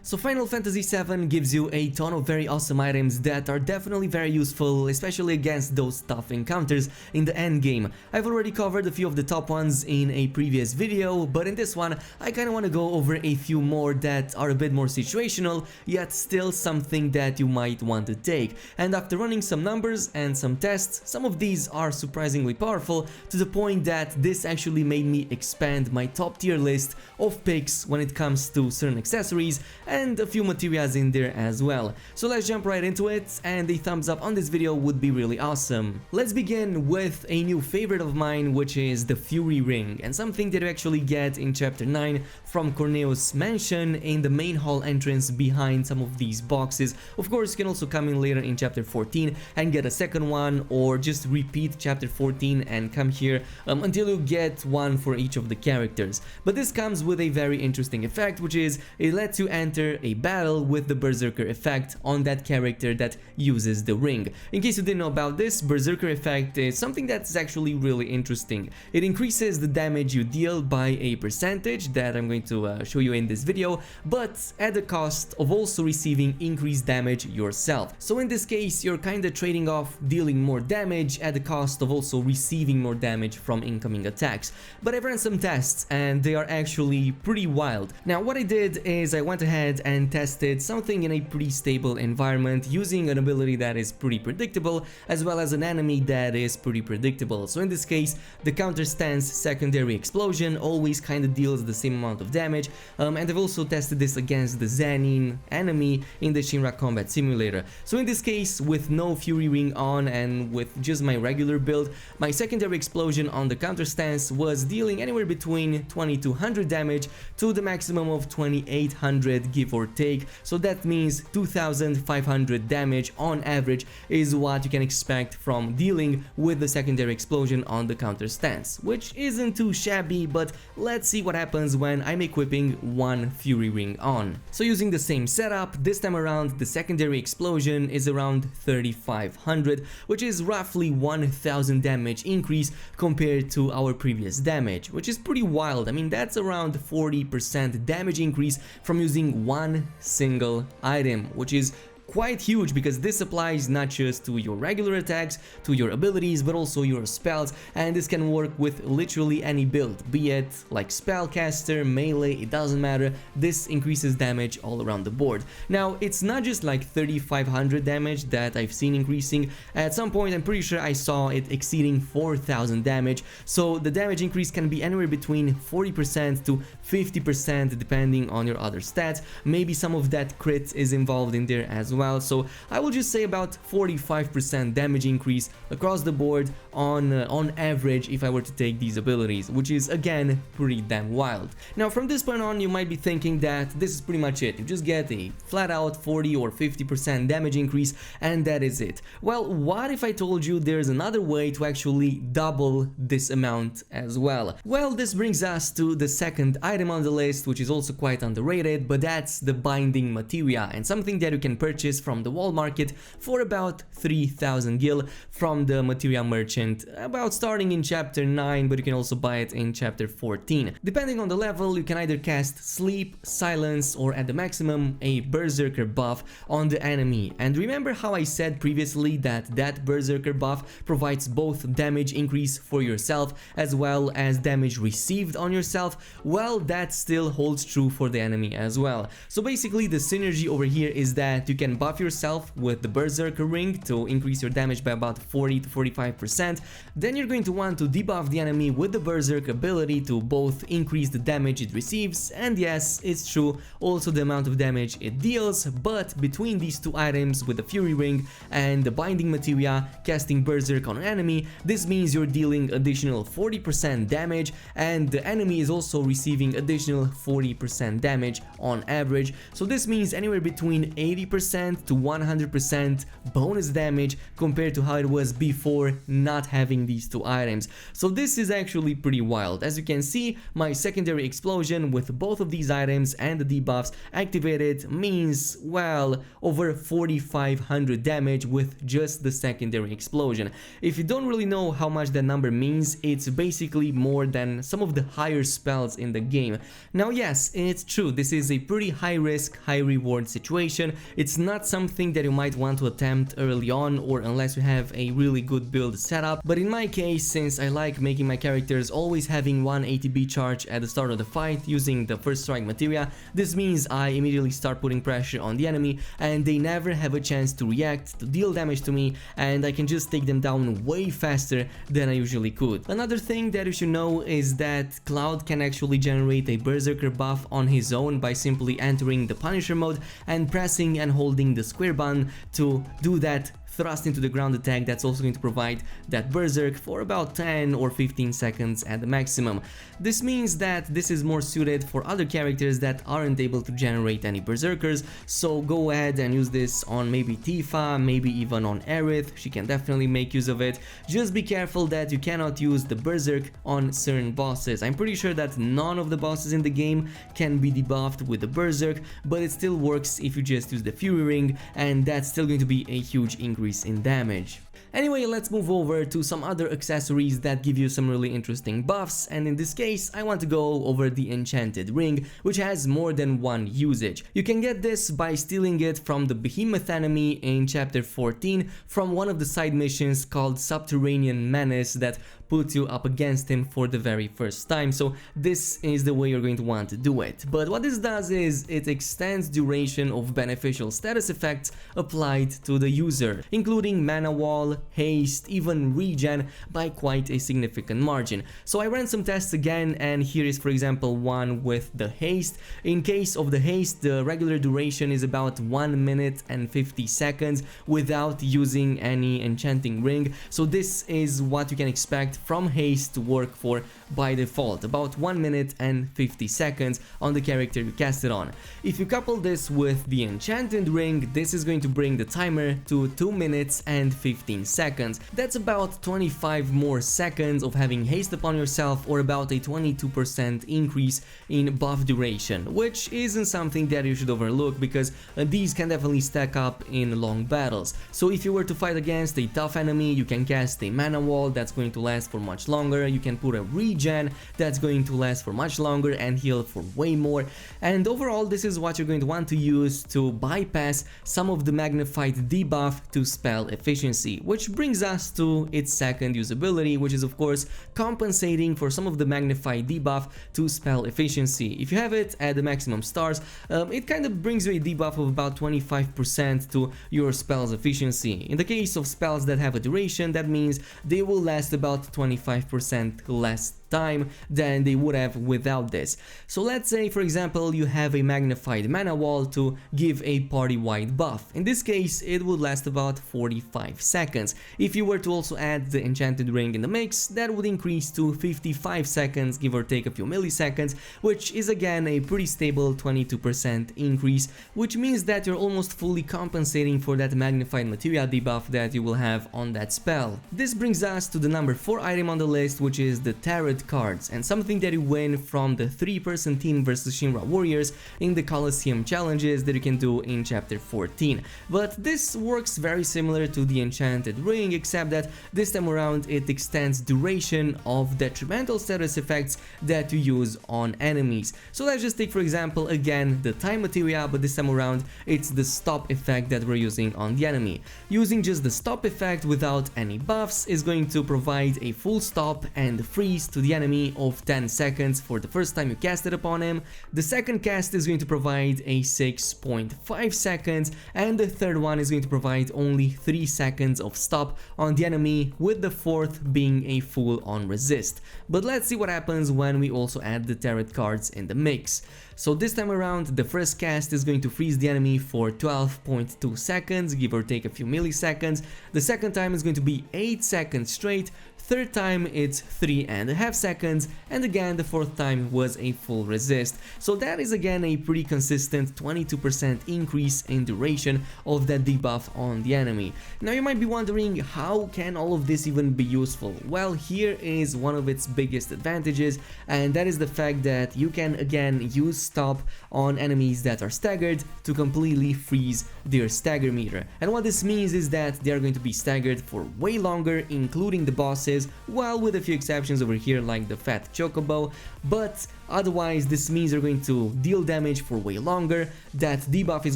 So Final Fantasy VII gives you a ton of very awesome items that are definitely very useful, especially against those tough encounters in the end game. I've already covered a few of the top ones in a previous video, but in this one I kinda wanna go over a few more that are a bit more situational, yet still something that you might want to take. And after running some numbers and some tests, some of these are surprisingly powerful, to the point that this actually made me expand my top tier list of picks when it comes to certain accessories, and a few materials in there as well. So let's jump right into it, and a thumbs up on this video would be really awesome. Let's begin with a new favorite of mine, which is the Fury Ring, and something that you actually get in chapter 9 from Corneo's mansion in the main hall entrance behind some of these boxes. Of course, you can also come in later in chapter 14 and get a second one, or just repeat chapter 14 and come here until you get one for each of the characters. But this comes with a very interesting effect, which is it lets you enter a battle with the Berserker effect on that character that uses the ring. In case you didn't know about this, Berserker effect is something that's actually really interesting. It increases the damage you deal by a percentage that I'm going to show you in this video, but at the cost of also receiving increased damage yourself. So in this case, you're kinda trading off dealing more damage at the cost of also receiving more damage from incoming attacks. But I've run some tests and they are actually pretty wild. Now what I did is I went ahead and tested something in a pretty stable environment using an ability that is pretty predictable, as well as an enemy that is pretty predictable. So in this case, the counter stance secondary explosion always kind of deals the same amount of damage, and I've also tested this against the Zenin enemy in the Shinra Combat Simulator. So in this case, with no Fury Ring on and with just my regular build, my secondary explosion on the counter stance was dealing anywhere between 2200 damage to the maximum of 2800, give or take. So that means 2500 damage on average is what you can expect from dealing with the secondary explosion on the counter stance, which isn't too shabby. But let's see what happens when I'm equipping one Fury Ring on. So using the same setup, this time around the secondary explosion is around 3500, which is roughly 1000 damage increase compared to our previous damage, which is pretty wild. I mean, that's around 40% damage increase from using one single item, which is quite huge, because this applies not just to your regular attacks, to your abilities, but also your spells, and this can work with literally any build, be it like spellcaster, melee, it doesn't matter. This increases damage all around the board. Now, it's not just like 3500 damage that I've seen increasing. At some point, I'm pretty sure I saw it exceeding 4000 damage, so the damage increase can be anywhere between 40% to 50% depending on your other stats. Maybe some of that crit is involved in there as well. So I will just say about 45% damage increase across the board on average if I were to take these abilities, which is again pretty damn wild. Now from this point on, you might be thinking that this is pretty much it. You just get a flat out 40 or 50% damage increase and that is it. Well, what if I told you there's another way to actually double this amount as well? Well, this brings us to the second item on the list, which is also quite underrated, but that's the binding materia, and something that you can purchase from the wall market for about 3000 gil from the materia merchant, about starting in chapter 9, but you can also buy it in chapter 14. Depending on the level, you can either cast sleep, silence, or at the maximum a berserker buff on the enemy. And remember how I said previously that that berserker buff provides both damage increase for yourself as well as damage received on yourself? Well, that still holds true for the enemy as well. So basically the synergy over here is that you can buff yourself with the Berserker Ring to increase your damage by about 40 to 45%. Then you're going to want to debuff the enemy with the Berserk ability to both increase the damage it receives, and yes, it's true, also the amount of damage it deals. But between these two items, with the Fury Ring and the Binding Materia, casting Berserk on an enemy, this means you're dealing additional 40% damage, and the enemy is also receiving additional 40% damage on average. So this means anywhere between 80% 50% to 100% bonus damage compared to how it was before not having these two items. So this is actually pretty wild. As you can see, my secondary explosion with both of these items and the debuffs activated means, well, over 4500 damage with just the secondary explosion. If you don't really know how much that number means, it's basically more than some of the higher spells in the game. Now yes, it's true, this is a pretty high risk, high reward situation. It's not something that you might want to attempt early on or unless you have a really good build setup, but in my case, since I like making my characters always having one ATB charge at the start of the fight using the first strike materia, this means I immediately start putting pressure on the enemy and they never have a chance to react, to deal damage to me, and I can just take them down way faster than I usually could. Another thing that you should know is that Cloud can actually generate a berserker buff on his own by simply entering the Punisher mode and pressing and holding the square button to do that thrust into the ground attack that's also going to provide that berserk for about 10 or 15 seconds at the maximum. This means that this is more suited for other characters that aren't able to generate any berserkers, so go ahead and use this on maybe Tifa, maybe even on Aerith. She can definitely make use of it. Just be careful that you cannot use the berserk on certain bosses. I'm pretty sure that none of the bosses in the game can be debuffed with the berserk, but it still works if you just use the Fury Ring, and that's still going to be a huge increase in damage. Anyway, let's move over to some other accessories that give you some really interesting buffs, and in this case I want to go over the Enchanted Ring, which has more than one usage. You can get this by stealing it from the Behemoth enemy in chapter 14 from one of the side missions called Subterranean Menace that puts you up against him for the very first time. So this is the way you're going to want to do it. But what this does is it extends duration of beneficial status effects applied to the user, including mana wall, haste, even regen by quite a significant margin. So I ran some tests again, and here is for example one with the haste. In case of the haste, the regular duration is about 1 minute and 50 seconds without using any enchanting ring. So this is what you can expect from haste to work for by default, about 1 minute and 50 seconds on the character you cast it on. If you couple this with the Enchanted Ring, this is going to bring the timer to 2 minutes and 15 seconds. That's about 25 more seconds of having haste upon yourself, or about a 22% increase in buff duration, which isn't something that you should overlook because these can definitely stack up in long battles. So if you were to fight against a tough enemy, you can cast a mana wall that's going to last for much longer, you can put a regen that's going to last for much longer and heal for way more, and overall this is what you're going to want to use to bypass some of the magnified debuff to spell efficiency, which brings us to its second usability, which is of course compensating for some of the magnified debuff to spell efficiency. If you have it at the maximum stars, it kind of brings you a debuff of about 25% to your spell's efficiency. In the case of spells that have a duration, that means they will last about 25% less time than they would have without this. So let's say for example you have a magnified mana wall to give a party-wide buff. In this case it would last about 45 seconds. If you were to also add the Enchanted Ring in the mix, that would increase to 55 seconds, give or take a few milliseconds, which is again a pretty stable 22% increase, which means that you're almost fully compensating for that magnified materia debuff that you will have on that spell. This brings us to the number 4 item on the list, which is the Tarot cards, and something that you win from the 3-person team versus Shinra warriors in the Colosseum challenges that you can do in chapter 14. But this works very similar to the Enchanted Ring, except that this time around it extends duration of detrimental status effects that you use on enemies. So let's just take for example again the time materia, but this time around it's the stop effect that we're using on the enemy. Using just the stop effect without any buffs is going to provide a full stop and freeze to the enemy of 10 seconds for the first time you cast it upon him. The second cast is going to provide a 6.5 seconds, and the third one is going to provide only 3 seconds of stop on the enemy, with the fourth being a full-on resist. But let's see what happens when we also add the tarot cards in the mix. So this time around the first cast is going to freeze the enemy for 12.2 seconds, give or take a few milliseconds. The second time is going to be 8 seconds straight. third time it's 3.5 seconds, and again the fourth time was a full resist. So that is again a pretty consistent 22% increase in duration of that debuff on the enemy. Now you might be wondering, how can all of this even be useful? Well, here is one of its biggest advantages, and that is the fact that you can again use stop on enemies that are staggered to completely freeze their stagger meter. And what this means is that they are going to be staggered for way longer, including the bosses, well, with a few exceptions over here like the fat chocobo, but otherwise this means they're going to deal damage for way longer, that debuff is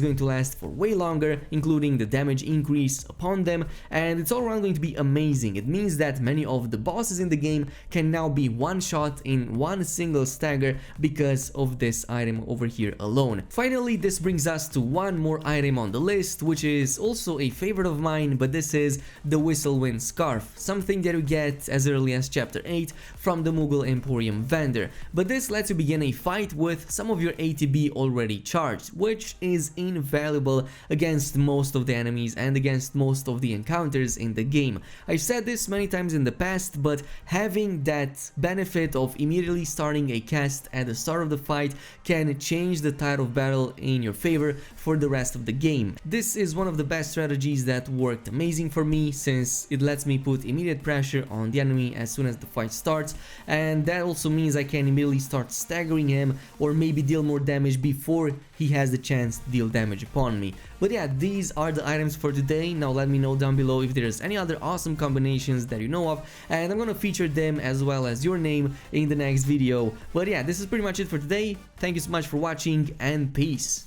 going to last for way longer, including the damage increase upon them, and it's all around going to be amazing. It means that many of the bosses in the game can now be one shot in one single stagger because of this item over here alone. Finally, this brings us to one more item on the list, which is also a favorite of mine, but this is the Whistlewind Scarf, something that you get as early as chapter 8 from the Mughal Emporium vendor. But this lets you begin a fight with some of your ATB already charged, which is invaluable against most of the enemies and against most of the encounters in the game. I've said this many times in the past, but having that benefit of immediately starting a cast at the start of the fight can change the tide of battle in your favor for the rest of the game. This is one of the best strategies that worked amazing for me, since it lets me put immediate pressure on the enemy as soon as the fight starts, and that also means I can immediately start staggering him or maybe deal more damage before he has the chance to deal damage upon me. But yeah, these are the items for today. Now let me know down below if there's any other awesome combinations that you know of, and I'm gonna feature them as well as your name in the next video. But yeah, this is pretty much it for today. Thank you so much for watching, and peace.